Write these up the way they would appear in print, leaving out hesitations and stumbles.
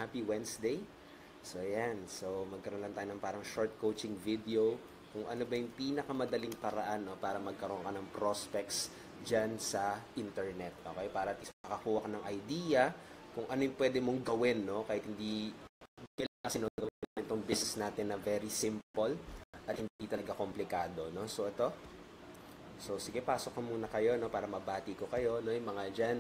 happy Wednesday. So, ayan. So, magkaroon lang tayo ng parang short coaching video kung ano ba yung pinakamadaling paraan, no, para magkaroon ka ng prospects dyan sa internet. Okay? Para at least makakuha ka ng idea kung ano yung pwede mong gawin, no? Kahit hindi kailangan kasi no, gawin itong business natin na very simple at hindi talaga komplikado, no? So, ito. So, sige, pasok ko muna kayo, no, para mabati ko kayo, no, yung mga dyan,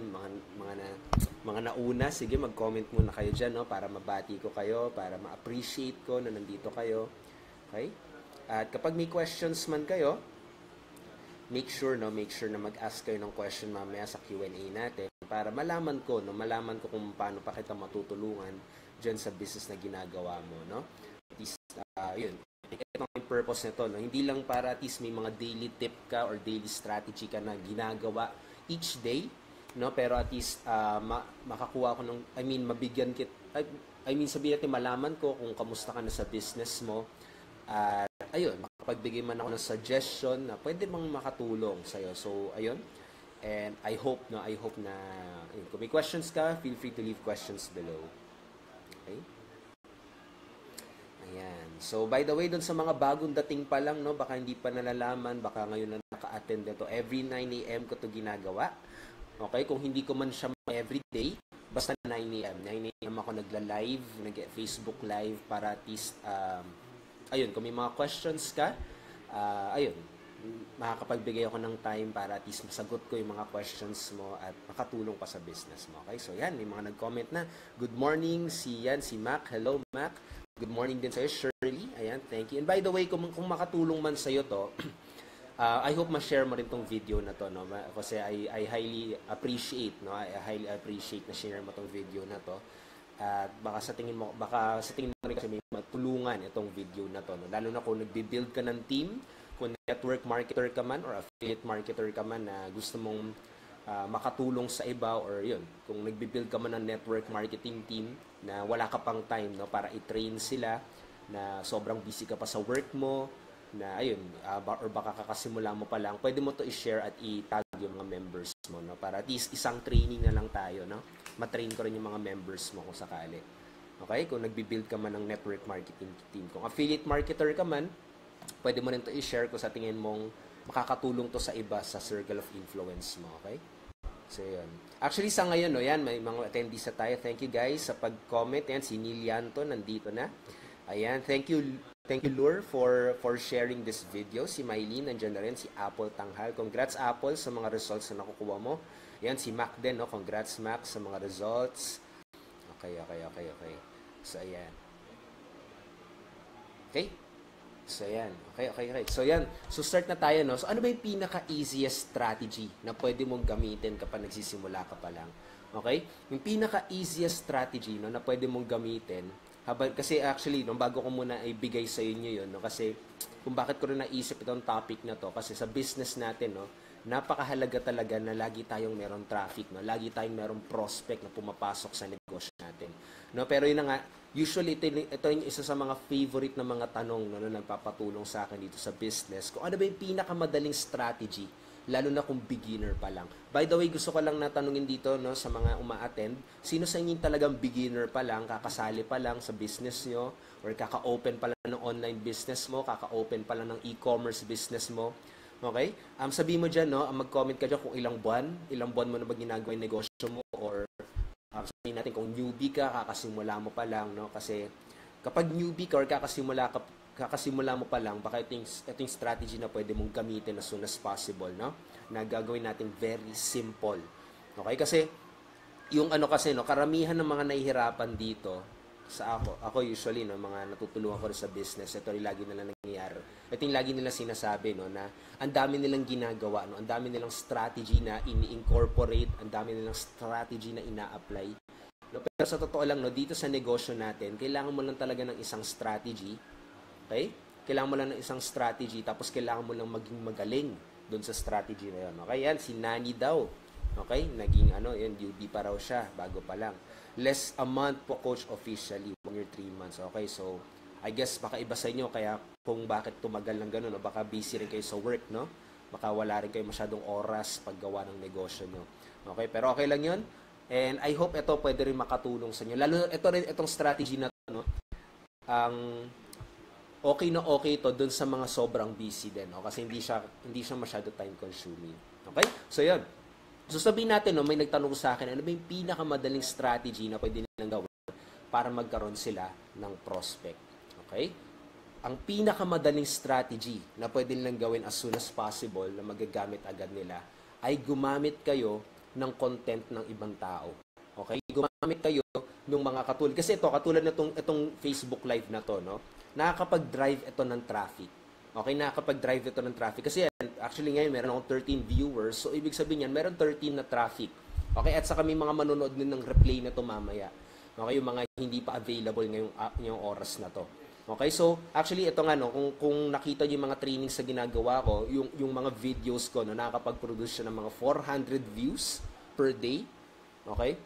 mga nauna, sige, mag-comment muna kayo dyan, no, para mabati ko kayo, para ma-appreciate ko na nandito kayo. Okay? At kapag may questions man kayo, make sure na mag-ask kayo ng question mamaya sa Q&A natin para malaman ko kung paano pa kita matutulungan dyan sa business na ginagawa mo, no? At least, yun. Ito ang purpose nito, no? Hindi lang para at least may mga daily tip ka or daily strategy ka na ginagawa each day, no? Pero at least makakuha ko ng, mabigyan kit, sabihin natin malaman ko kung kamusta ka na sa business mo. At ayun, makapagbigay man ako ng suggestion na pwede mang makatulong sa'yo. So, ayun. And I hope na ayun, kung may questions ka, feel free to leave questions below. Okay? Ayan. So, by the way, doon sa mga bagong dating pa lang, no, baka hindi pa nalalaman, baka ngayon na naka-attend nito. Every 9 a.m. ko to ginagawa. Okay? Kung hindi ko man siya everyday, basta 9 a.m. 9 a.m. ako nagla-live, nag-Facebook live para at least, ayun, kung may mga questions ka, ayun, makakapagbigay ako ng time para at least masagot ko yung mga questions mo at makatulong pa sa business mo. Okay? So, yan, may mga nag-comment na. Good morning, si Mac. Hello, Mac. Good morning din sa'yo, Shirley. Ayan, thank you. And by the way, kung makatulong man sa'yo to, I hope ma-share mo rin tong video na to, no? Kasi I highly appreciate, no? I highly appreciate na share mo tong video na to. At baka sa tingin mo rin kasi may matulungan itong video na to, no? Lalo na kung nagbi-build ka ng team, kung network marketer ka man or affiliate marketer ka man na gusto mong makatulong sa iba, or yun, kung nagbi-build ka man ng network marketing team na wala ka pang time, no, para i-train sila, na sobrang busy ka pa sa work mo, na ayun, or baka kakasimula mo pa lang, pwede mo to i-share at i-tag yung mga members mo, no, para at least isang training na lang tayo, no, matrain ko rin yung mga members mo kung sakali. Okay? Kung nagbi-build ka man ng network marketing team, kung affiliate marketer ka man, pwede mo rin to i-share kung sa tingin mong makakatulong to sa iba sa circle of influence mo. Okay? So, yun. Actually, sa ngayon, no, yan, may mga attendees na tayo. Thank you, guys, sa pag-comment. Yan, si Nilianto, nandito na. Ayan, thank you, Lure, for sharing this video. Si Mylene, nandiyan na rin. Si Apple Tanghal. Congrats, Apple, sa mga results na nakukuha mo. Yan, si Mac din, no? Congrats, Mac, sa mga results. Okay. So, ayan. Okay? So, yan. Okay. So, yan. So, start na tayo, no? So, ano ba yung pinaka-easiest strategy na pwede mong gamitin kapag nagsisimula ka pa lang? Okay? Yung pinaka-easiest strategy, no, na pwede mong gamitin, kasi actually, no, bago ko muna ibigay sa inyo yun, no, kasi kung bakit ko rin naisip itong topic na to, kasi sa business natin, no, napakahalaga talaga na lagi tayong meron traffic, no? Lagi tayong meron prospect na pumapasok sa negosyo natin. No? Pero yun na nga, usually ito yung isa sa mga favorite na mga tanong, no, na nagpapatulong sa akin dito sa business. Kung ano ba yung pinakamadaling strategy, lalo na kung beginner pa lang. By the way, gusto ko lang natanungin dito, no, sa mga uma-attend, sino sa inyo talagang beginner pa lang, kakasali pa lang sa business nyo, or kaka-open pa lang ng online business mo, kaka-open pa lang ng e-commerce business mo? Okay? Sabihin mo dyan, no, mag-comment ka dyan kung ilang buwan mo na ba ginagawa yung negosyo mo, or sabihin natin kung newbie ka, kakasimula mo pa lang, no? Kasi kapag newbie ka or kakasimula mo pa lang, baka ito yung strategy na pwede mong gamitin as soon as possible, no? Na gagawin natin very simple. Okay? Kasi yung karamihan ng mga nahihirapan dito sa ako usually, no, mga natutulungan ko rin sa business, ito yung lagi nila nangyayari. Ito yung lagi nila sinasabi, no, na ang dami nilang ginagawa, no, ang dami nilang strategy na ini-incorporate, ang dami nilang strategy na ina-apply. No, pero sa totoo lang, no, dito sa negosyo natin, kailangan mo lang talaga ng isang strategy. Okay? Kailangan mo lang ng isang strategy, tapos kailangan mo lang maging magaling doon sa strategy na yun. Okay? Yan, si Nani daw. Okay? Naging yun, newbie pa raw siya, bago pa lang. Less a month po, coach, officially. 1 year, 3 months. Okay, so, I guess, baka iba sa inyo, kaya kung bakit tumagal ng ganun, o baka busy rin kayo sa work, no? Baka wala rin kayo masyadong oras paggawa ng negosyo nyo. Okay, pero okay lang yun. And I hope ito pwede rin makatulong sa inyo. Lalo itong strategy na to, no? Ang okay na okay ito dun sa mga sobrang busy din, no? Kasi hindi siya masyado time consuming. Okay? So yun. So sabihin natin, no, may nagtanong sa akin, ano ba yung pinakamadaling strategy na pwede nilang gawin para magkaroon sila ng prospect. Okay? Ang pinakamadaling strategy na pwede nilang gawin as soon as possible na magagamit agad nila ay gumamit kayo ng content ng ibang tao. Okay? Gumamit kayo ng mga katulad. Kasi katulad na itong Facebook Live na to, no? Nakakapag-drive ito ng traffic. Okay, nakakapag-drive ito ng traffic. Kasi actually ngayon, meron akong 13 viewers. So, ibig sabihin yan, meron 13 na traffic. Okay, at saka may mga manonood din ng replay na ito mamaya. Okay, yung mga hindi pa available ngayong oras na to. Okay, so, actually, ito nga, no, kung nakita niyo yung mga trainings sa ginagawa ko, yung mga videos ko, no, nakakapag-produce siya ng mga 400 views per day. Okay?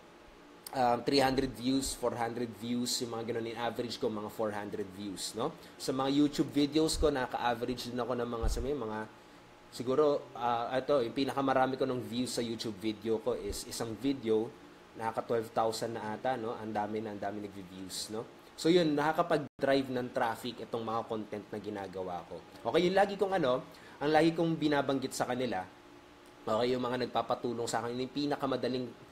300 views, 400 views, yung mga ganun, in average ko, mga 400 views, no? Sa mga YouTube videos ko, naka-average din ako ng siguro, yung pinakamarami ko ng views sa YouTube video ko is isang video, naka 12,000 na ata, no? Ang dami nag-views, no? So yun, nakakapag-drive ng traffic itong mga content na ginagawa ko. Okay, yung lagi kong binabanggit sa kanila, okay, yung mga nagpapatulong sa akin, yung pinakamadaling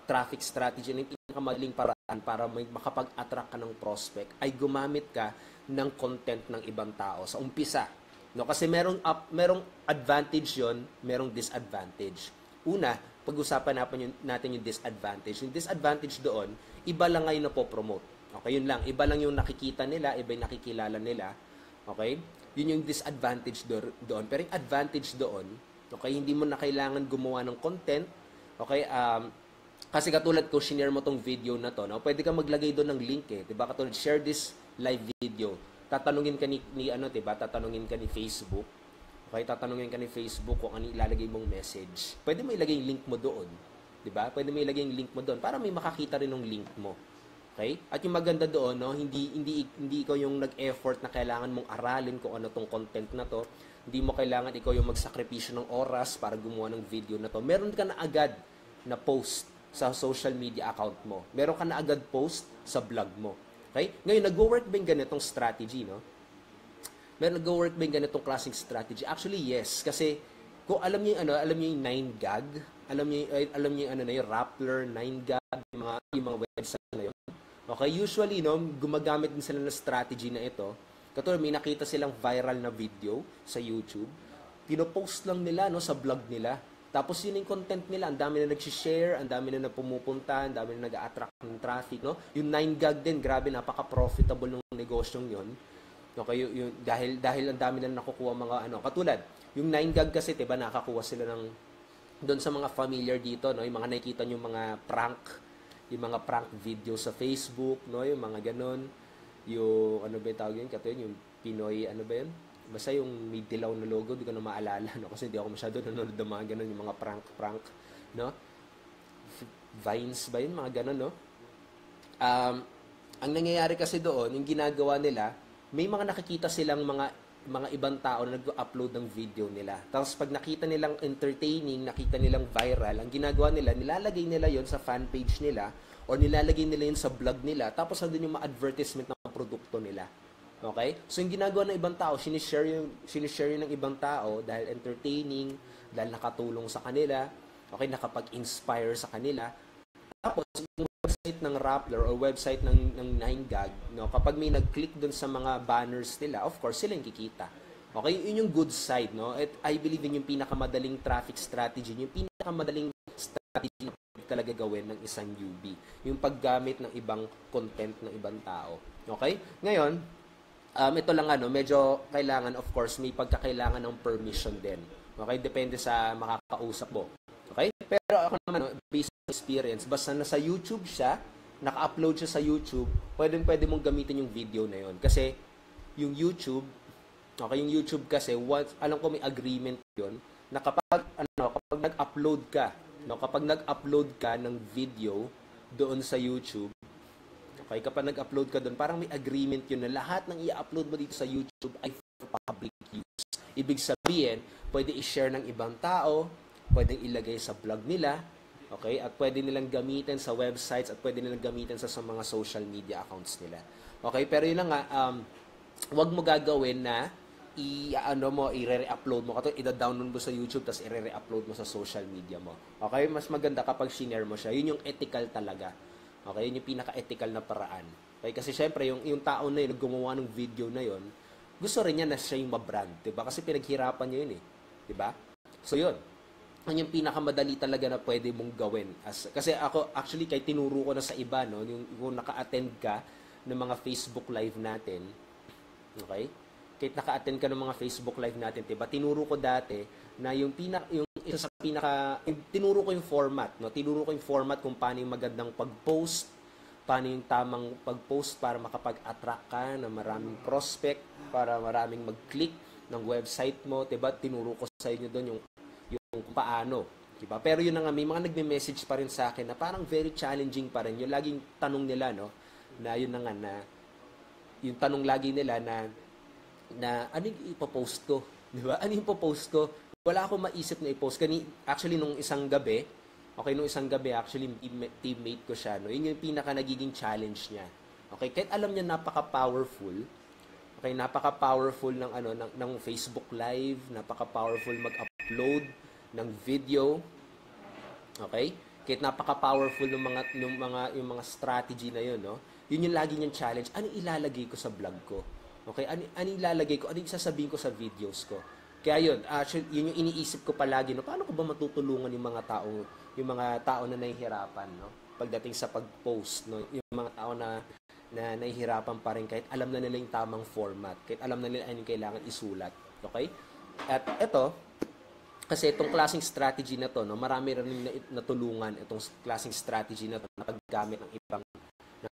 traffic strategy, yung pinakamadaling paraan para makapag-attract ka ng prospect ay gumamit ka ng content ng ibang tao sa umpisa. No, kasi merong advantage 'yon, merong disadvantage. Una, pag-usapan natin yung disadvantage. Yung disadvantage doon, iba lang ngayon na po-promote. Okay, yun lang. Iba lang yung nakikita nila, iba yung nakikilala nila. Okay? Yun yung disadvantage doon. Pero yung advantage doon, okay, hindi mo na kailangan gumawa ng content. Okay, kasi katulad ko, shinare mo tong video na to, no? Pwede ka maglagay doon ng link eh, 'di ba? Katulad, share this live video. Tatanungin ka tatanungin ka ni Facebook. Okay, tatanungin ka ni Facebook kung ano ilalagay mong message. Pwede mo ilagay yung link mo doon, 'di ba? Pwede mo ilagay yung link mo doon para may makakita rin ng link mo. Okay? At yung maganda doon, no, hindi ikaw yung nag-effort na kailangan mong aralin kung ano tong content na to. Hindi mo kailangan ikaw yung magsakripisyo ng oras para gumawa ng video na to. Meron ka na agad na post sa social media account mo. Meron ka na agad post sa blog mo. Okay? Ngayon, nag-work ba yung ganitong strategy, no? Nag-work ba yung ganitong klaseng strategy? Actually, yes. Kasi, kung alam niyo yung 9gag, alam niyo yung Rappler, 9gag, yung mga website na yun. Okay? Usually, no, gumagamit din sila ng strategy na ito. Katulad, may nakita silang viral na video sa YouTube. Pinopost lang nila, no, sa blog nila. Tapos yun yung content nila, ang dami na nag-share, ang dami na pumupunta, ang dami na nag-attract ng traffic, no? Yung 9gag din, grabe, napaka-profitable ng negosyong yun. Okay, dahil ang dami na nakukuha mga katulad, yung 9gag kasi, 'di ba, nakakuha sila ng doon sa mga familiar dito, no? Yung mga nakikita niyo mga prank video sa Facebook, no? Yung mga ganon, yung ba yung tawag yun? Katulad yung Pinoy, ba yun? Basta yung may dilaw na logo, di ko na maalala, no? Kasi hindi ako masyado nanonood ng mga ganun, yung mga prank, no? Vines ba yun? Mga ganun, no? Ang nangyayari kasi doon, yung ginagawa nila, may mga nakikita silang mga ibang tao na nag-upload ng video nila. Tapos pag nakita nilang entertaining, nakita nilang viral, ang ginagawa nila, nilalagay nila yon sa fan page nila or nilalagay nila yun sa blog nila. Tapos nandun yung mga advertisement ng produkto nila. Okay? So, yung ginagawa ng ibang tao, sinishare yun ng ibang tao dahil entertaining, dahil nakatulong sa kanila, okay, nakapag-inspire sa kanila. Tapos, yung website ng Rappler or website ng 9gag, no, kapag may nag-click dun sa mga banners nila, of course, sila yung kikita. Okay? Yun yung good side, no? At I believe in yung pinakamadaling traffic strategy, yung pinakamadaling strategy na talaga gawin ng isang newbie. Yung paggamit ng ibang content ng ibang tao. Okay? Ngayon, ito lang medyo kailangan, of course, may pagkakailangan ng permission din. Okay? Depende sa makakausap mo. Okay? Pero ako naman, based on experience, basta nasa YouTube siya, naka-upload siya sa YouTube, pwede mong gamitin yung video na yon. Kasi, yung YouTube kasi, alam ko may agreement yon na kapag nag-upload ka, no, kapag nag-upload ka ng video doon sa YouTube, okay, kapag nag-upload ka doon, parang may agreement yun na lahat ng i-upload mo dito sa YouTube ay for public use. Ibig sabihin, pwede i-share ng ibang tao, pwedeng ilagay sa blog nila, Okay? At pwede nilang gamitin sa websites at pwede nilang gamitin sa mga social media accounts nila. Okay? Pero yun lang nga, wag mo gagawin na i-ano mo, i-re-upload mo kato, ida-download mo sa YouTube tapos i-re-upload mo sa social media mo. Okay? Mas maganda kapag shinare mo siya. Yun yung ethical talaga. Okay? Yun yung pinaka-ethical na paraan. Okay? Kasi syempre, yung tao na yun, gumawa ng video na yun, gusto rin niya na siya yung mabrand. Diba? Kasi pinaghirapan niya yun eh. Diba? So yun. Yun yung pinakamadali talaga na pwede mong gawin. Kasi ako, actually, kahit tinuro ko na sa iba, no, yung naka-attend ka ng mga Facebook Live natin, okay? Kahit naka-attend ka ng mga Facebook Live natin, diba? Tinuro ko dati na yung isa sa tinuro ko yung format, no? Tinuro ko yung format kung paano yung magandang pag-post, paano yung tamang pag-post para makapag-attract ka ng maraming prospect, para maraming mag-click ng website mo, diba? Tinuro ko sa inyo doon yung kung paano, diba? Pero yun na nga, may mga nagme-message pa rin sa akin na parang very challenging pa rin. Yung laging tanong nila, no? Na yun na nga, na yung tanong lagi nila na ano yung ipopost ko? Diba? Ano yung ipopost ko? Wala akong maisip na i-post. Actually, nung isang gabi, actually, teammate ko siya, no? Yun yung pinaka nagiging challenge niya. Okay? Kahit alam niya napaka-powerful, okay, napaka-powerful ng Facebook Live, napaka-powerful mag-upload ng video. Okay? Kahit napaka-powerful yung mga strategy na yun, no? Yun yung lagi niyang challenge. Ano ilalagay ko sa vlog ko? Okay? Ano ilalagay ko? Ano yung sasabihin ko sa videos ko? Kaya yun, actually, yun yung iniisip ko palagi, no? Paano ko ba matutulungan yung mga tao na nahihirapan, no? Pagdating sa pag-post, no? Yung mga tao na nahihirapan pa rin kahit alam na nila yung tamang format, kahit alam na nila ano yung kailangan isulat. Okay? At ito, kasi itong klaseng strategy na to, no, marami rin natulungan itong klaseng strategy na to na paggamit ng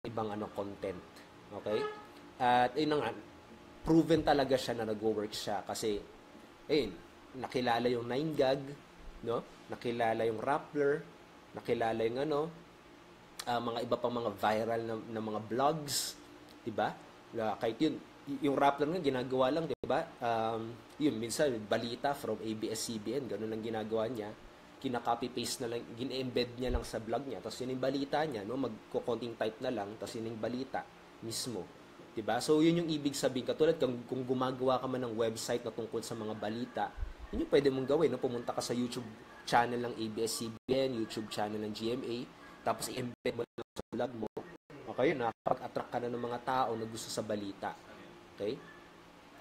ibang content. Okay? At yun nga, proven talaga siya na nag-work siya kasi nakilala yung 9gag, no? Nakilala yung Rappler, nakilala yung mga iba pang mga viral na mga vlogs, 'di ba? Kahit yun, yung Rappler nga ginagawa lang, 'di ba? Yun minsan balita from ABS-CBN, ganun ang ginagawa niya. Kina-copy paste na lang, gin-embed niya lang sa vlog niya. Tapos yun yung balita niya, no? Magko-counting type na lang, tapos yun yung balita mismo. 'Di ba? So yun yung ibig sabihin, katulad kung gumagawa ka man ng website na tungkol sa mga balita, yun yung pwede mong gawin, no? Pumunta ka sa YouTube channel ng ABS-CBN, YouTube channel ng GMA, tapos i-embed mo lang sa vlog mo. Okay, nakapag-attract ka na ng mga tao na gusto sa balita. Okay?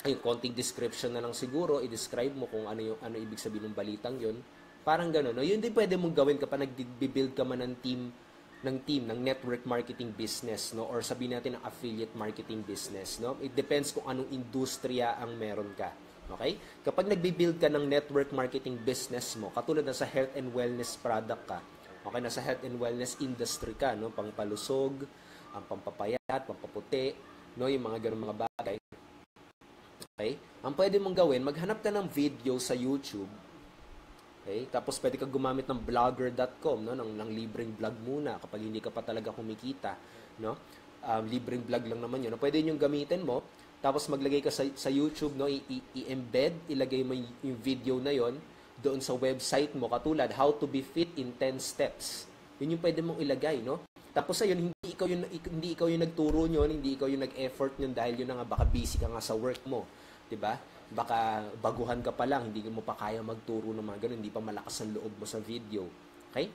Ayun, konting description na lang siguro, i-describe mo kung ano ibig sabihin ng balitang yun. Parang gano'n, no? Yun din pwede mong gawin kapag nag-build ka man ng network marketing business, no? Or sabihin natin ng affiliate marketing business, no? It depends kung anong industriya ang meron ka. Okay? Kapag nagbi-build ka ng network marketing business mo, katulad na sa health and wellness product ka, okay, nasa health and wellness industry ka, no? Pangpalusog, ang pampapayat, pampaputi, no? Yung mga ganung mga bagay. Okay? Ang pwede mong gawin, maghanap ka ng video sa YouTube. Okay? Tapos pwede ka gumamit ng blogger.com, no? ng libreng vlog muna kapag hindi ka pa talaga kumikita, no? Libreng vlog lang naman 'yun. No? Pwede yung gamitin mo, tapos maglagay ka sa YouTube, no? I-embed, ilagay mo yung video na 'yon doon sa website mo, katulad how to be fit in 10 steps. Yun yung pwede mong ilagay, no? Tapos ayun, hindi ikaw yung nagturo niyon, hindi ikaw yung nag-effort niyon dahil yun na nga baka busy ka nga sa work mo, 'di ba? Baka baguhan ka pa lang, hindi mo pa kaya magturo ng mga ganun, hindi pa malakas ang loob mo sa video. Okay?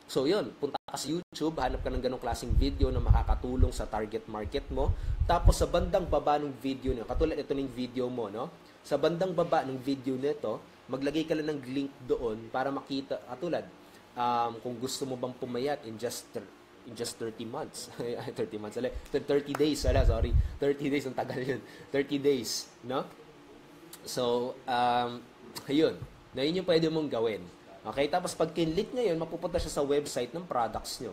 So yun, punta ka sa YouTube, hanap ka ng ganong klaseng video na makakatulong sa target market mo. Tapos sa bandang baba ng video niyo, katulad ito ng video mo, no? Sa bandang baba ng video nito, maglagay ka lang ng link doon para makita, katulad, kung gusto mo bang pumayat in just 30 months. 30 months, 30 days, 30 days, ang tagal yun. 30 days, no? So, ayun. Na yun yung pwede mong gawin. Okay? Tapos pag kinlik niya yun, mapupunta siya sa website ng products nyo.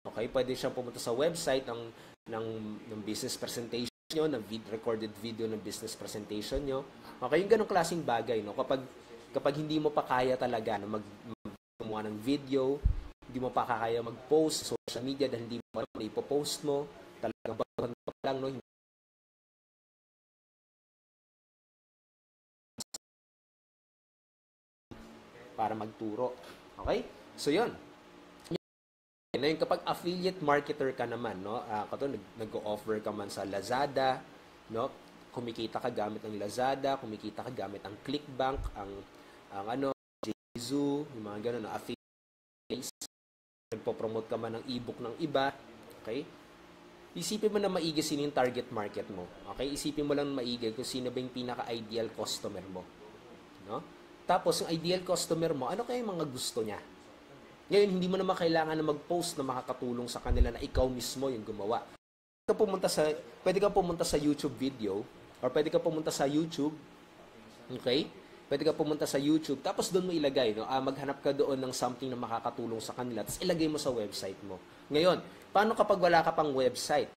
Okay? Pwede siyang pumunta sa website ng business presentation nyo, ng recorded video ng business presentation nyo. Okay? Yung ganong klaseng bagay, no? Kapag hindi mo pa kaya talaga na gumawa ng video, hindi mo pa kaya mag-post sa social media dahil hindi mo na ipopost mo, talagang baguhan pa lang, no? Para magturo. Okay? So, yun. Ngayon, kapag affiliate marketer ka naman, no, nag-o-offer ka man sa Lazada, no, kumikita ka gamit ng Lazada, kumikita ka gamit ang Clickbank, ang Jizu, yung mga ganun, no, affiliate, nagpo-promote ka man ng ebook ng iba, okay? Isipin mo na maigi sino yung target market mo, okay? Isipin mo lang maigi kung sino ba yung pinaka-ideal customer mo, no? Tapos, yung ideal customer mo, ano kaya yung mga gusto niya? Ngayon, hindi mo naman kailangan na mag-post na makakatulong sa kanila na ikaw mismo yung gumawa. Pwede ka pumunta sa YouTube video or pwede ka pumunta sa YouTube, okay? Pwede ka pumunta sa YouTube, tapos doon mo ilagay, no? Maghanap ka doon ng something na makakatulong sa kanila, tapos ilagay mo sa website mo. Ngayon, paano kapag wala ka pang website?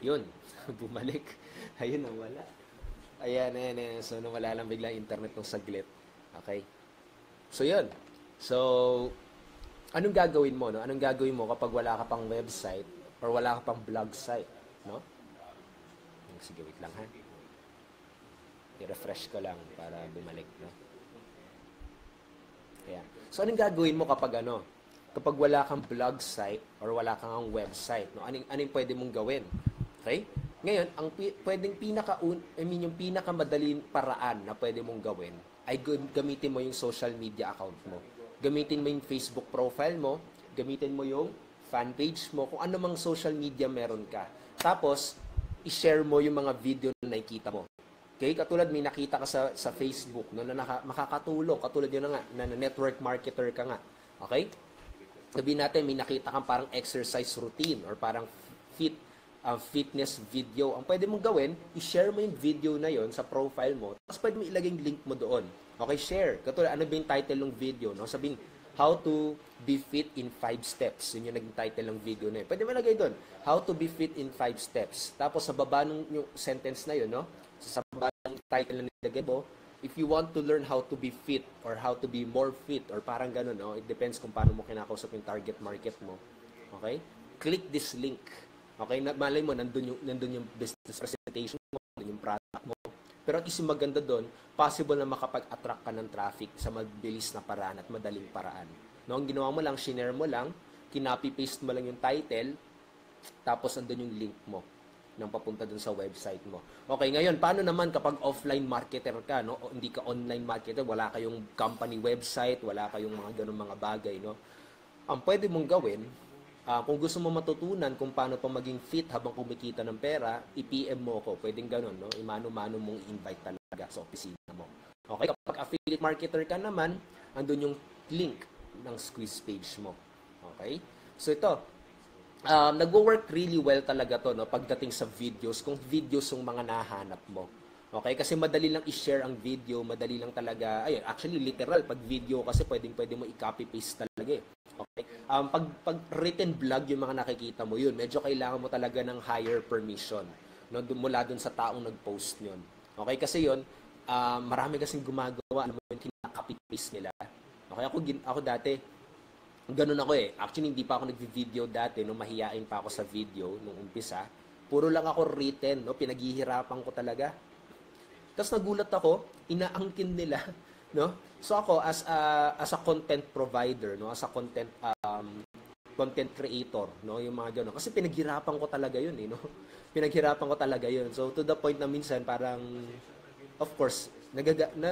Yun, bumalik. Ayun, nawala. Ayan. So, nawala lang bigla internet ng saglit. Okay. So, yun. So, anong gagawin mo, no? Anong gagawin mo kapag wala ka pang website or wala ka pang blog site, no? Sige, wait lang, ha? I-refresh ko lang para bumalik, no? Ayan. So, anong gagawin mo kapag wala kang blog site or wala kang website, no? Anong pwede mong gawin? Okay? Ngayon, yung pinakamadaling paraan na pwede mong gawin ay gamitin mo yung social media account mo. Gamitin mo yung Facebook profile mo, gamitin mo yung fan page mo, kung ano mang social media meron ka. Tapos, i-share mo yung mga video na nakikita mo. Okay? Katulad may nakita ka sa Facebook, no, na makakatulong. Katulad yun na network marketer ka nga. Okay? Sabihin natin, may nakita kang parang exercise routine or parang fitness video. Ang pwede mong gawin, i-share mo yung video na yon sa profile mo, tapos pwede mo ilagay yung link mo doon. Okay, share. Katulad, ano ba yung title ng video? No? Sabihin, How to be fit in 5 steps. Yun yung naging title ng video na yun. Pwede mo ilagay doon, How to be fit in 5 steps. Tapos sa baba ng yung sentence na yun, no? Sa baba ng title na nilagay mo, if you want to learn how to be fit or how to be more fit or parang ganun, no? It depends kung paano mo kinakausap yung target market mo. Okay? Click this link. Okay? Malay mo, nandun yung business presentation mo, nandun yung product mo. Pero at isang maganda doon, possible na makapag-attract ka ng traffic sa mabilis na paraan at madaling paraan. No? Ang ginawa mo lang, shinare mo lang, kinopy-paste mo lang yung title, tapos andun yung link mo nang papunta dun sa website mo. Okay, ngayon, paano naman kapag offline marketer ka, no? O hindi ka online marketer, wala kayong company website, wala kayong mga ganung mga bagay, no? Ang pwede mong gawin, kung gusto mo matutunan kung paano pa maging fit habang kumikita ng pera, i-PM mo ako. Pwedeng ganun, no? Imano-mano mong invite talaga sa opisina mo. Okay, kapag affiliate marketer ka naman, andun yung link ng squeeze page mo. Okay? So ito, nagwo-work really well talaga to, no, pagdating sa videos, kung videos yung mga nahanap mo. Okay? Kasi madali lang i-share ang video, madali lang talaga, actually literal, pag video kasi pwede mo i-copy-paste talaga eh. Okay? Pag written blog yung mga nakikita mo, yun, medyo kailangan mo talaga ng higher permission, no, mula dun sa taong nag-post yun. Okay? Kasi yun, marami kasing gumagawa, alam mo yun, kina-copy-paste nila. Okay? Ako dati, ganun ako eh. Actually, hindi pa ako nag-video dati, nung mahiyain pa ako sa video, nung umpisa. Puro lang ako written, no? Pinaghihirapan ko talaga. Tapos nagulat ako, inaangkin nila, no? So ako, as a content provider, no? As a content content creator, no? Yung mga gano'n. Kasi pinaghirapan ko talaga yun, no? Pinaghirapan ko talaga yun. So, to the point na minsan, parang, of course,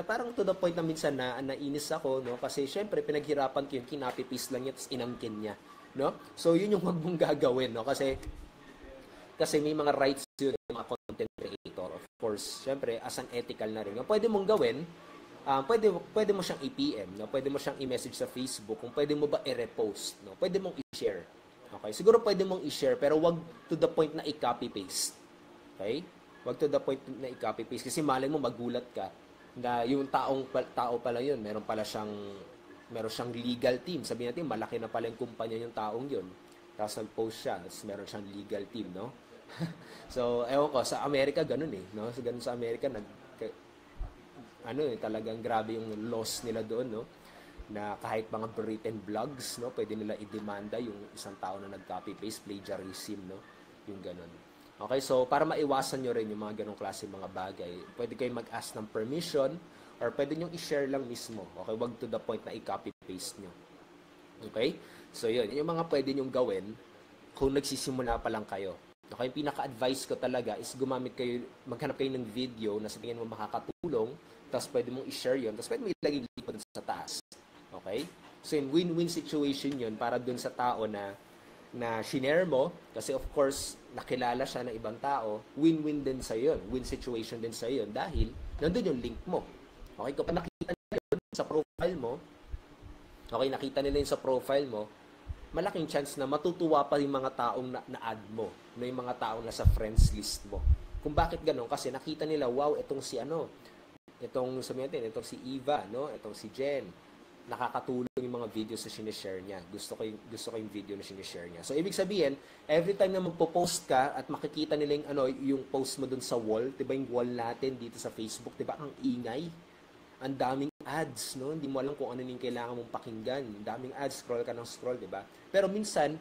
parang to the point na minsan na nainis ako, no? Kasi, syempre, pinaghirapan ko yun, kinapi-paste lang niya, tapos inangkin niya, no? So, yun yung wag mong gagawin, no? Kasi may mga rights yun, yung mga content creator. Of course, syempre, as an ethical na rin. Yung pwede mong gawin, pwede mo siyang i-PM, no? Pwede mo siyang i-message sa Facebook, kung pwede mo ba i-repost, no? Pwede mong i-share. Okay? Siguro pwede mong i-share, pero wag to the point na i-copy-paste. Okay? Wag to the point na i-copy-paste. Kasi malay mo, magulat ka na yung tao pala yun, meron siyang legal team. Sabihin natin, malaki na pala yung kumpanya yung taong yun. Tapos nag-post siya, tapos meron siyang legal team, no? So, ewan ko, sa Amerika, ganun eh, no? So, ganun sa Amerika, talagang grabe yung laws nila doon, no? Na kahit mga written blogs, no, pwede nila i-demanda yung isang tao na nag-copy-paste, plagiarism, no? Yung ganun. Okay, so para maiwasan nyo rin yung mga ganong klase mga bagay, pwede kayo mag-ask ng permission or pwede nyo i-share lang mismo. Okay, wag to the point na i-copy-paste nyo. Okay? So yun, yung mga pwede nyong gawin kung nagsisimula pa lang kayo. Okay, yung pinaka-advice ko talaga is maghanap kayo ng video na sa tingin mo makakatulong, tapos pwede mong i-share yun, tapos pwede mo ilagay dito sa taas. Okay? So, yung win-win situation yun para dun sa tao na shinare mo, kasi of course, nakilala siya ng ibang tao, win-win din sa yun. Win situation din sa yun dahil nandun yung link mo. Okay? Kapag nakita nila yun sa profile mo, nakita nila yun sa profile mo, malaking chance na matutuwa pa yung mga taong na-add mo, na yung mga taong nasa friends list mo. Kung bakit ganun? Kasi nakita nila, wow, itong si Eva, no? Itong si Jen. Nakakatulong yung mga videos na sinishare niya. Gusto ko yung video na sinishare niya. So, ibig sabihin, every time na magpo-post ka at makikita nila yung post mo dun sa wall, diba yung wall natin dito sa Facebook, diba ang ingay? Ang daming ads, no? Hindi mo alam kung ano yung kailangan mong pakinggan. Ang daming ads, scroll ka ng scroll, diba? Pero minsan,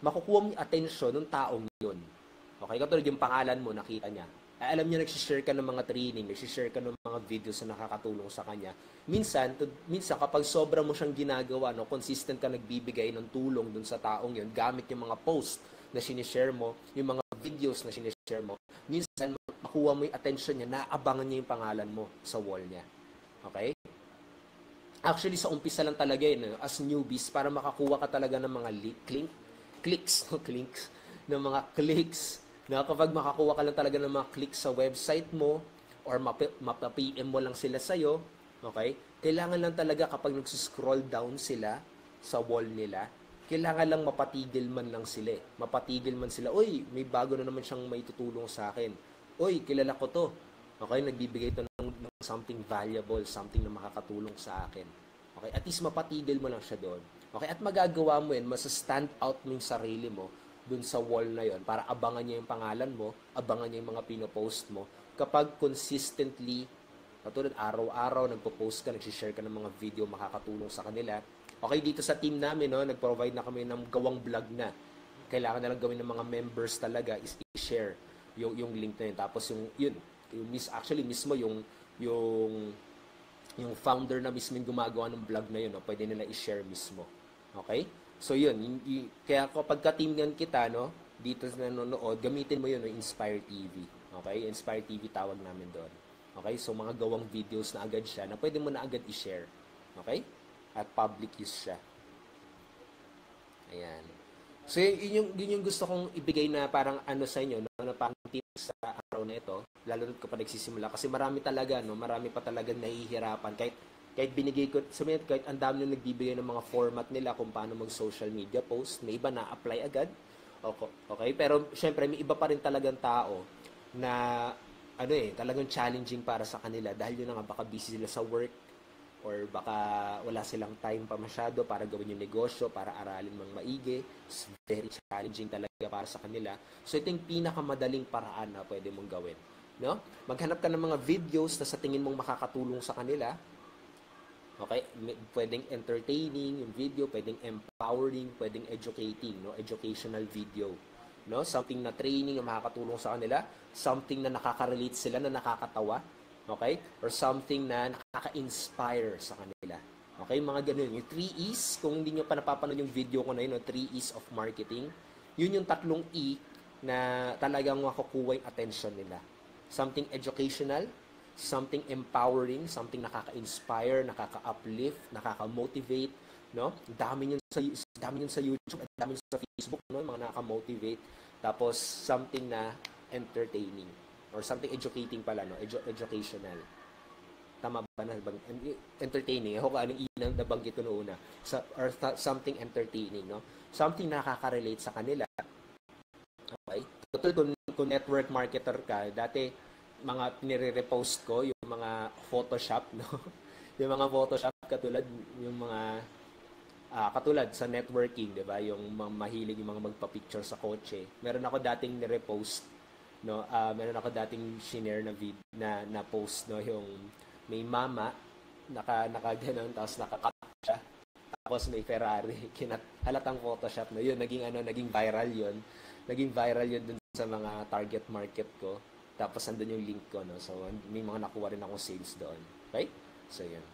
makukuha mo yung attention ng taong yun. Okay? Katulad yung pangalan mo, nakita niya. Alam niya, nagsishare ka ng mga training, nagsishare ka ng mga videos na nakakatulong sa kanya. Minsan kapag sobra mo siyang ginagawa, no, consistent ka nagbibigay ng tulong dun sa taong yun, gamit yung mga post na sinishare mo, yung mga videos na sinishare mo, minsan makuha mo yung attention niya, naabangan niya yung pangalan mo sa wall niya. Okay? Actually, sa umpisa lang talaga yun, as newbies, para makakuha ka talaga ng mga clicks, ng mga clicks, na kapag makakuha ka lang talaga ng mga clicks sa website mo or mapa-PM mo lang sila sa'yo, okay? Kailangan lang talaga kapag nag-scroll down sila sa wall nila, kailangan lang mapatigil man lang sila. Mapatigil man sila, uy, may bago na naman siyang may tutulong sa akin. Uy, kilala ko to. Okay, nagbibigay ito ng something valuable, something na makakatulong sa akin. Okay, at least mapatigil mo lang siya doon. Okay, at magagawa mo yun, stand out mo yung sarili mo dun sa wall na yon para abangan niya yung pangalan mo, abangan niya yung mga pinopost mo. Kapag consistently, katulad araw-araw, nagpo-post ka, nagsishare ka ng mga video makakatulong sa kanila. Okay, dito sa team namin, no, nag-provide na kami ng gawang vlog na. Kailangan na lang gawin ng mga members talaga is i-share yung link na yun. Tapos mismo yung founder na mismo yung gumagawa ng vlog na yun, no, pwede nila i-share mismo. Okay? So yun, kaya kapag ka-teamgan kita, no, dito sa nanonood, gamitin mo yun, no, Inspire TV. Okay? Inspire TV tawag namin doon. Okay? So mga gawang videos na agad siya na pwede mo na agad i-share. Okay? At public use siya. Ayan. So yun yung gusto kong ibigay na parang sa inyo, no, na parang tips sa araw na ito, lalo na kapag nagsisimula. Kasi marami pa talaga nahihirapan. Kahit binigay ko, kahit ang dami nung nagbibigay ng mga format nila kung paano mag-social media post, may iba na apply agad. Okay? Pero syempre, may iba pa rin talagang tao na talagang challenging para sa kanila dahil yun nga, baka busy sila sa work or baka wala silang time pa masyado para gawin yung negosyo, para aralin mang maigi. It's very challenging talaga para sa kanila. So ito yung pinakamadaling paraan na pwede mong gawin. No? Maghanap ka ng mga videos na sa tingin mong makakatulong sa kanila. Okay? Pwedeng entertaining yung video, pwedeng empowering, pwedeng educating, no? Educational video. No? Something na training na makakatulong sa kanila, something na nakaka-relate sila, na nakakatawa, okay? Or something na nakaka-inspire sa kanila. Okay, mga ganun. Yung 3 E's, kung hindi nyo pa napapanood yung video ko na yun, no, 3 E's of marketing, yun yung tatlong E na talagang makukuha yung attention nila. Something educational, something empowering, something nakaka-inspire, nakaka-uplift, nakaka-motivate, no? Dami yun sa YouTube, at dami yun sa Facebook, no? Mga nakaka-motivate. Tapos something na entertaining or something educating pala, no? Educational. Tama ba na entertaining? Ako anong inang nabanggit ko noon na something entertaining, no? Something nakaka-relate sa kanila. Okay? Total kung network marketer ka, dati mga nire-repost ko yung mga Photoshop, no? Yung mga Photoshop katulad yung mga katulad sa networking, 'di ba? Yung mga mahilig yung mga magpa-picture sa kotse. Meron ako dating nire-post, no? Meron ako dating share na post, no, yung may mama naka ganun, tapos naka-cut siya. Tapos may Ferrari, halatang Photoshop, no? Yun naging viral 'yun. Naging viral 'yun dun sa mga target market ko. Tapos andun yung link ko, no? So may mga nakuha rin akong sales doon. Okay? So yun.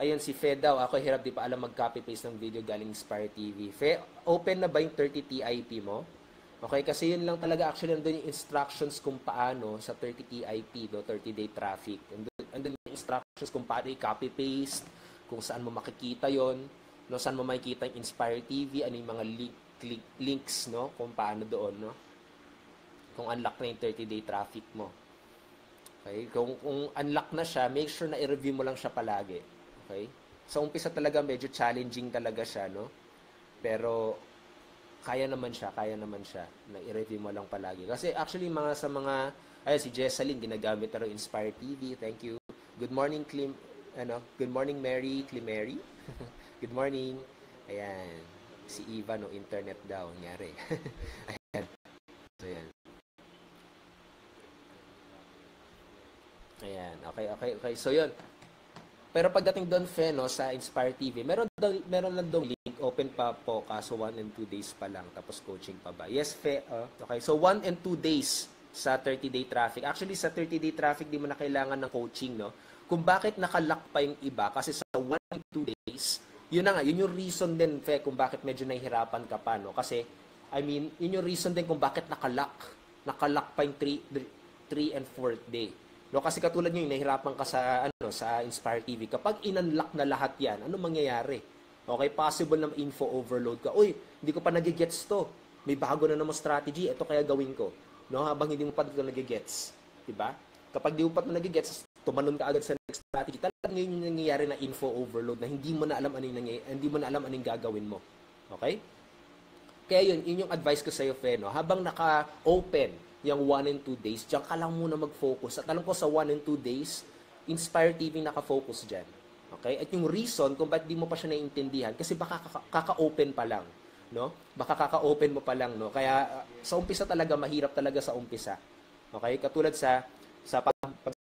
Ayun, si Fe daw, ako hirap di pa alam mag-copy-paste ng video galing Inspire TV. Fe, open na ba yung 30 TIP mo? Okay, kasi yun lang talaga actually nandun yung instructions kung paano sa 30 TIP, do, 30-day traffic. Andun yung instructions kung paano i-copy-paste, kung saan mo makikita yon, no, saan mo makikita yung Inspire TV, ano yung mga links, no, kung paano doon, no? Kung unlock na yung 30-day traffic mo. Okay, kung unlock na siya, make sure na i-review mo lang siya palagi. Okay? Sa umpisa talaga medyo challenging talaga siya, no? Pero kaya naman siya na i-review mo lang palagi. Kasi actually ayun, si Jessalyn ginagamit na rin Inspire TV. Thank you. Good morning Good morning Mary, Climary. Good morning. Ayan. Si Eva no internet daw nangyari. Ayan. So yan. Ayan. Okay. So yun. Pero pagdating doon, Fe, no, sa Inspire TV, meron lang daw link, open pa po, kaso 1 and 2 days pa lang, tapos coaching pa ba? Yes, Fe, okay. So 1 and 2 days sa 30-day traffic. Actually, sa 30-day traffic, di mo na kailangan ng coaching, no? Kung bakit nakalock pa yung iba, kasi sa 1 and 2 days, yun yung reason din, Fe, kung bakit medyo nahihirapan ka pa, no? Kasi, yun yung reason din kung bakit nakalock pa yung 3 and 4th day. No, kasi katulad nyo, nahihirapan ka sa Inspire TV. Kapag in-unlock na lahat yan, ano mangyayari? Okay, possible na info overload ka. Uy, hindi ko pa nagigets to. May bago na naman strategy, ito kaya gawin ko. No, habang hindi mo pa ito nagigets. Diba? Kapag hindi mo pa ito nagigets, tumanon ka agad sa next strategy. Talagang yun yung nangyayari na info overload na hindi mo na alam anong gagawin mo. Okay? Kaya yun yung advice ko sa iyo, Fe, no? Habang naka-open yung 1 and 2 days, diyan ka lang muna mag-focus. At alam ko sa 1 and 2 days, Inspire TV naka-focus dyan. Okay? At yung reason kung ba't di mo pa siya naiintindihan, kasi baka kaka-open pa lang. No? Baka kaka-open mo pa lang. No? Kaya sa umpisa talaga, mahirap talaga sa umpisa. Okay? Katulad sa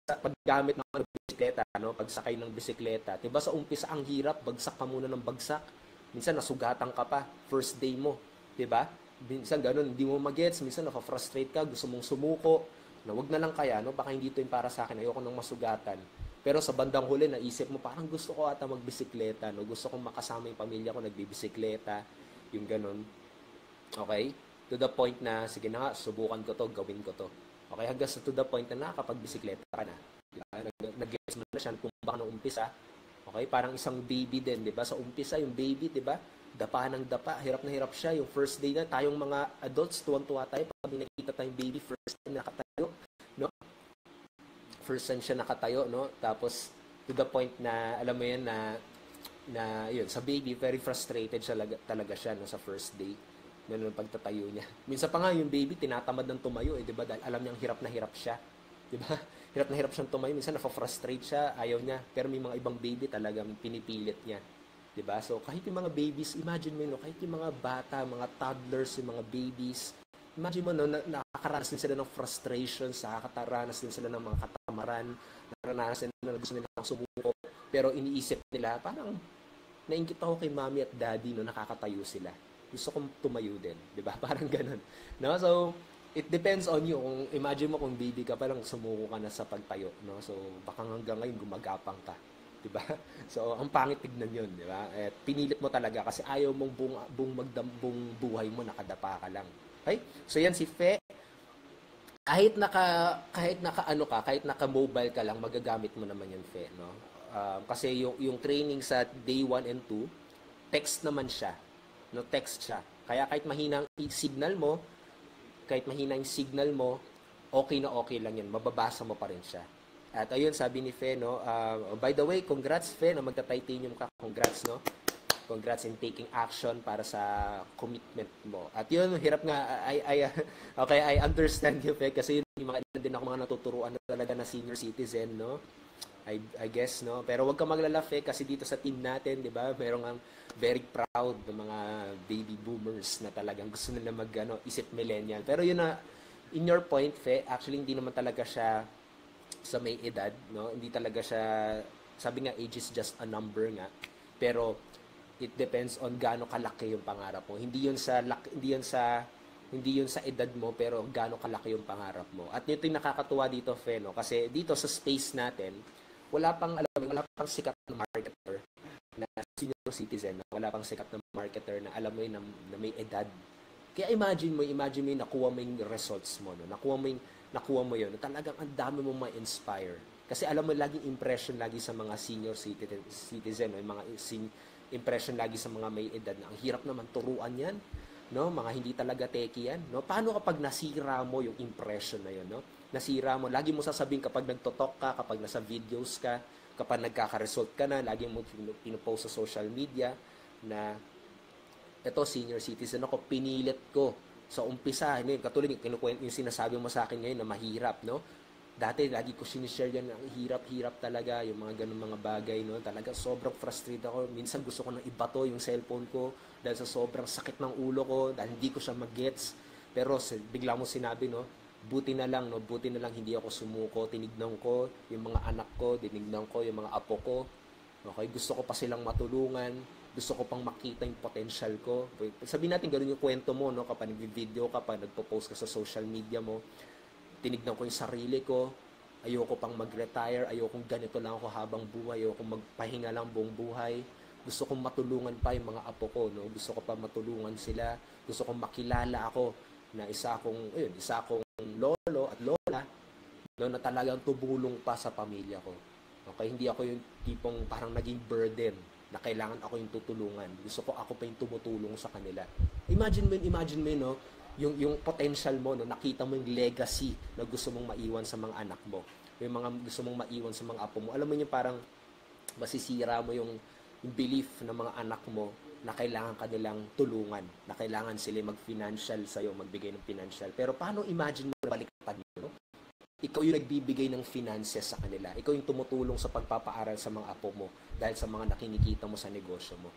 paggamit ng bisikleta, no? Pagsakay ng bisikleta. Diba sa umpisa ang hirap, bagsak ka muna ng bagsak. Minsan nasugatan ka pa, first day mo. Diba? Minsan ganun, hindi mo magets, minsan naka-frustrate ka, gusto mong sumuko, na wag na lang kaya, no? Baka hindi ito yung para sa akin, ayoko nang masugatan. Pero sa bandang huli, naisip mo, parang gusto ko ata magbisikleta, no? Gusto kong makasama yung pamilya ko, nagbibisikleta, yung ganun. Okay? To the point na, sige na nga, subukan ko to, gawin ko to. Okay? Hanggang to the point na nakakapagbisikleta ka na. Diba? Nag-gets mo na siya kung baka nung umpisa. Okay? Parang isang baby din, di ba? Sa umpisa, yung baby, di ba? Dapa ng dapa, hirap na hirap siya. Yung first day na, tayong mga adults, tuwan-tuwa tayo pag nakita tayong baby, first time nakatayo, no? First time siya nakatayo, no? Tapos, to the point na, alam mo yan, na yun, sa baby, very frustrated siya talaga siya, no, sa first day, no, pagtatayo niya. Minsan pa nga, yung baby, tinatamad ng tumayo, di ba? Dahil alam niyang hirap na hirap siya. Di ba? Hirap na hirap siyang tumayo. Minsan, nafa-frustrate siya, ayaw niya. Pero may mga ibang baby talagang pinipilit niya. Diba? So, kahit yung mga babies, imagine mo, no, kahit yung mga bata, mga toddlers, yung mga babies, imagine mo, no, nakakaranas din sila ng frustrations, nakakaranas din sila ng mga katamaran, nakakaranas din na gusto nilang sumuko, pero iniisip nila, parang naingkit ako kay mommy at daddy, no, nakakatayo sila. Gusto kong tumayo din, diba? Parang ganun. No? So, it depends on you. Kung imagine mo kung baby ka pa lang, sumuko ka na sa pagtayo, no? So, baka hanggang ngayon gumagapang ka. 'Di ba? So, ang pangit tignan 'yun, 'di ba? At pinilit mo talaga kasi ayaw mong buong magdambong buhay mo nakadapa ka lang. Okay? So, yan si Fe. Kahit naka-mobile ka lang, magagamit mo naman 'yan, Fe, no? Kasi yung training sa day 1 and 2, text naman siya. No, text siya. Kaya kahit mahina yung signal mo, okay na okay lang yan. Mababasa mo pa rin siya. At ayun, sabi ni Fe, no, by the way, congrats, Fe, na magta-titanium ka. Congrats, no? Congrats in taking action para sa commitment mo. At yun, hirap nga, okay, I understand you, Fe, kasi yun, yung mga ilan din ako mga natuturuan na talaga na senior citizen, no? I guess, no? Pero wag ka maglala, Fe, kasi dito sa team natin, di ba, merong ang very proud ng mga baby boomers na talagang gusto nila isip millennial. Pero yun na, in your point, Fe, actually hindi naman talaga siya sa may edad, no? Hindi talaga siya, sabi nga, age is just a number nga. Pero it depends on gaano kalaki yung pangarap mo. Hindi yun sa edad mo, pero gaano kalaki yung pangarap mo. At ito yung nakakatuwa dito, Fe, no? Kasi dito sa space natin, wala pang sikat na marketer na senior citizen, na wala pang sikat na marketer na alam mo yun na may edad. Kaya imagine mo yung nakuha mo yung results mo, no? Nakuha mo yun, talagang ang dami mong ma-inspire. Kasi alam mo, laging impression lagi sa mga senior citizen, no? Yung mga impression lagi sa mga may edad na ang hirap naman turuan yan, no? Mga hindi talaga teki yan, no? Paano kapag nasira mo yung impression na yun, no? Nasira mo, lagi mo sasabihin kapag nagtotalk ka, kapag nasa videos ka, kapag nagkaka-result ka na, lagi mo pinopost sa social media na ito, senior citizen ako, pinilit ko sa umpisa, katulad yung sinasabi mo sa akin ngayon na mahirap, no? Dati, lagi ko sinishare yan, ang hirap-hirap talaga, yung mga ganun mga bagay, no? Talaga, sobrang frustrated ako. Minsan gusto ko nang ibato yung cellphone ko dahil sa sobrang sakit ng ulo ko, dahil hindi ko siya mag-gets. Pero bigla mo sinabi, no? Buti na lang hindi ako sumuko. Tinignan ko yung mga anak ko, tinignan ko yung mga apo ko. Okay, gusto ko pa silang matulungan, gusto ko pang makita yung potential ko. Sabihin natin ganun yung kwento mo, no? Kapag nag-video ka, kapag nagpo-post ka sa social media mo, tinignan ko yung sarili ko, ayoko pang mag-retire, ayokong ganito lang ako habang buhay, ayokong magpahinga lang buong buhay. Gusto kong matulungan pa yung mga apo ko, no? Gusto ko pa matulungan sila, gusto kong makilala ako na isa akong lolo at lola, no, na talagang tumulong pa sa pamilya ko. Okay, hindi ako yung tipong parang naging burden na kailangan ako yung tutulungan. Gusto ko ako pa yung tumutulong sa kanila. Imagine mo, no, yung potential mo, no, nakita mo yung legacy na gusto mong maiwan sa mga anak mo, yung mga gusto mong maiwan sa mga apo mo. Alam mo yung parang masisira mo yung belief ng mga anak mo na kailangan kanilang tulungan, na kailangan sila mag-financial sa'yo, magbigay ng financial. Pero paano imagine mo na baliktad mo, no? Ikaw yung nagbibigay ng finances sa kanila. Ikaw yung tumutulong sa pagpapaaral sa mga apo mo dahil sa mga nakinikita mo sa negosyo mo,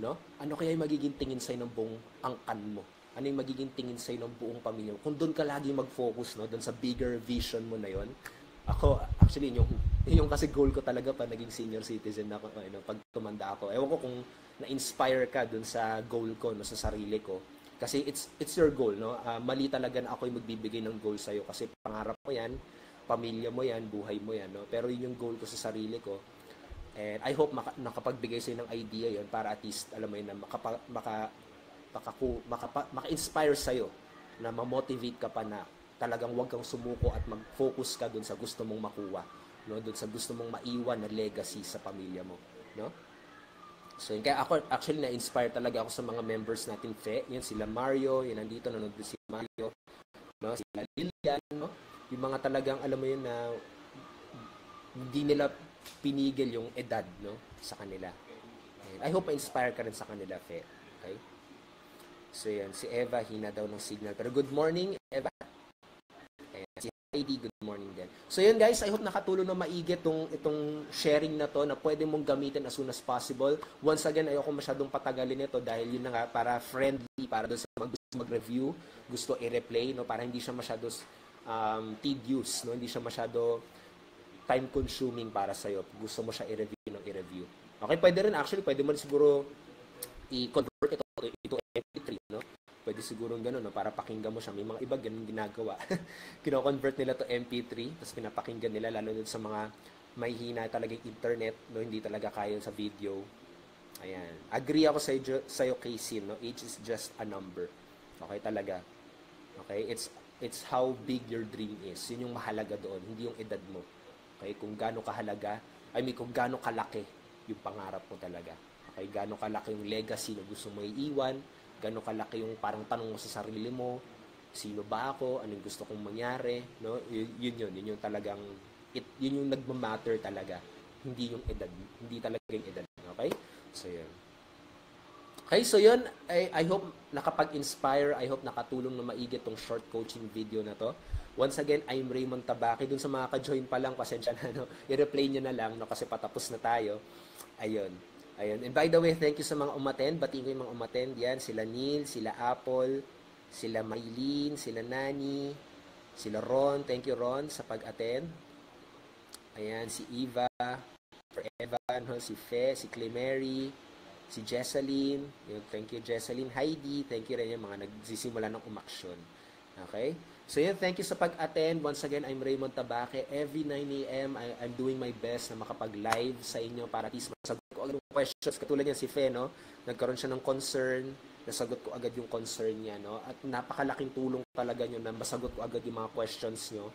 no? Ano kaya yung magiging tingin sa'yo ng buong angkan mo? Ano yung magiging tingin sa'yo ng buong pamilya mo? Kung doon ka lagi mag-focus, no, doon sa bigger vision mo na yon. Ako, actually, yung kasi goal ko talaga pa naging senior citizen ako, pag tumanda ako. Ewan ko kung na-inspire ka dun sa goal ko, no, sa sarili ko. Kasi it's your goal, no? Mali talaga na ako yung magbibigay ng goal sa'yo kasi pangarap mo yan, pamilya mo yan, buhay mo yan, no? Pero yun yung goal ko sa sarili ko. And I hope nakapagbigay sa'yo ng idea yon para at least, alam mo yun, na maka-inspire sa'yo na ma-motivate ka pa na talagang huwag kang sumuko at mag-focus ka dun sa gusto mong makuha, no? Dun sa gusto mong maiwan na legacy sa pamilya mo, no? So, kaya ako, actually, na-inspire talaga ako sa mga members natin, Fe. Yan, sila Mario, yan, nandito, nanonood si Mario, no? Sila Lilian, no? Yung mga talagang, alam mo yun, na hindi nila pinigil yung edad, no? Sa kanila. And I hope ma-inspire ka rin sa kanila, Fe. Okay? So, yan, si Eva, hina daw ng signal. Pero good morning, Eva. Si Heidi, good morning din. So yun guys, I hope nakatulong na maigi itong sharing na to na pwede mong gamitin as soon as possible. Once again, ayoko masyadong patagalin ito dahil yun na nga, para friendly, para doon sa gusto mag-review, gusto i-replay, no, para hindi siya masyado tedious, no, hindi siya masyado time-consuming para sa'yo. Gusto mo siya i-review. Okay, pwede rin actually, pwede mo rin siguro i-convert ito MP3, no? Pwede pwede siguro ganun, no? Para pakinggan mo siya. May mga iba ganun ginagawa. Kino-convert nila to MP3, tapos pinapakinggan nila, lalo dun sa mga may hina talagang internet, no? Hindi talaga kaya sa video. Ayan. Agree ako sa'yo, Casey, no? Age is just a number. Okay talaga. Okay? It's how big your dream is. Yun yung mahalaga doon, hindi yung edad mo. Okay? Kung gaano kahalaga, kung gaano kalaki yung pangarap mo talaga. Okay? Gaano kalaki yung legacy na gusto mo iiwan, gaano kalaki yung parang tanong mo sa sarili mo, sino ba ako, anong gusto kong mangyari, no? Yun yung talagang, yun yung nagmamatter talaga, hindi yung edad, hindi talaga yung edad. Okay? So, yun. Okay, so yun, I hope nakapag-inspire, I hope nakatulong na maigi tong short coaching video na to. Once again, I'm Raymond Tabaque. Dun sa mga ka-join pa lang, pasensya na, no? I-replay nyo na lang, no? Kasi patapos na tayo. Ayun. And by the way, thank you sa mga umattend. Batiin ko yung mga umattend. Yan, sila Neil, sila Apple, sila Maylene, sila Nani, sila Ron. Thank you, Ron, sa pag-attend. Ayan, si Eva, Evan, no? Si Fe, si Clemery, si Jesseline, thank you Jesseline, Heidi, thank you rin yung mga nagsisimula ng umaksyon. Okay? So yun, thank you sa pag-attend. Once again, I'm Raymond Tabaque. Every 9 a.m., I'm doing my best na makapag-live sa inyo para at least masagot ko agad yung questions. Katulad niya si Fe, no? Nagkaroon siya ng concern, nasagot ko agad yung concern niya, no? At napakalaking tulong talaga nyo na masagot ko agad yung mga questions nyo.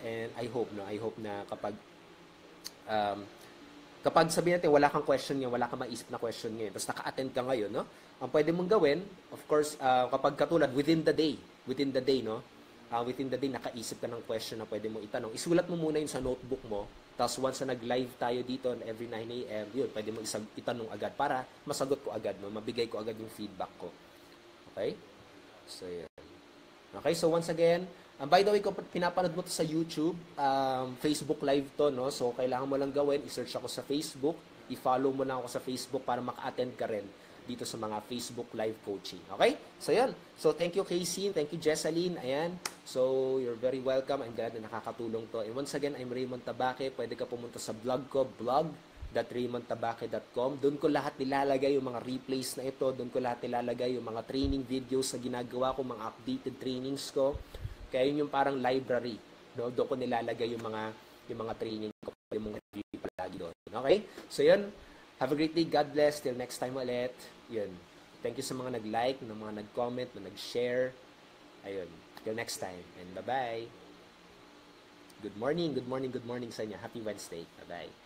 And I hope na kapag sabihin natin wala kang question ngayon, wala kang maisip na question ngayon, tapos naka-attend ka ngayon, no? Ang pwede mong gawin, of course, kapag katulad within the day, no? Within the day nakaisip ka ng question na pwede mo itanong. Isulat mo muna yun sa notebook mo. Tapos once na nag-live tayo dito every 9 a.m., yun, pwede mo itanong agad para masagot ko agad, no? Mabigay ko agad yung feedback ko. Okay? So, yun. Okay, so once again, by the way, kung pinapanood mo to sa YouTube, Facebook Live to, no? So, kailangan mo lang gawin, i-search ako sa Facebook, i-follow mo lang ako sa Facebook para maka-attend ka rin dito sa mga Facebook Live coaching. Okay? So, yan. So, thank you, Casey. Thank you, Jesseline. Ayan. So, you're very welcome. I'm glad na nakakatulong to. And once again, I'm Raymond Tabaque. Pwede ka pumunta sa blog ko, blog.raymondtabaque.com. Doon ko lahat nilalagay yung mga replays na ito. Doon ko lahat nilalagay yung mga training videos na ginagawa ko, mga updated trainings ko. Kaya yun yung parang library, no? Doon ko nilalagay yung mga training ko, yung mga review palagi doon. Okay? So yun, have a great day. God bless. Till next time ulit. Yun. Thank you sa mga nag-like, ng mga nag-comment, na nag-share. Ayun. Till next time. And bye-bye. Good morning sa inyo. Happy Wednesday. Bye-bye.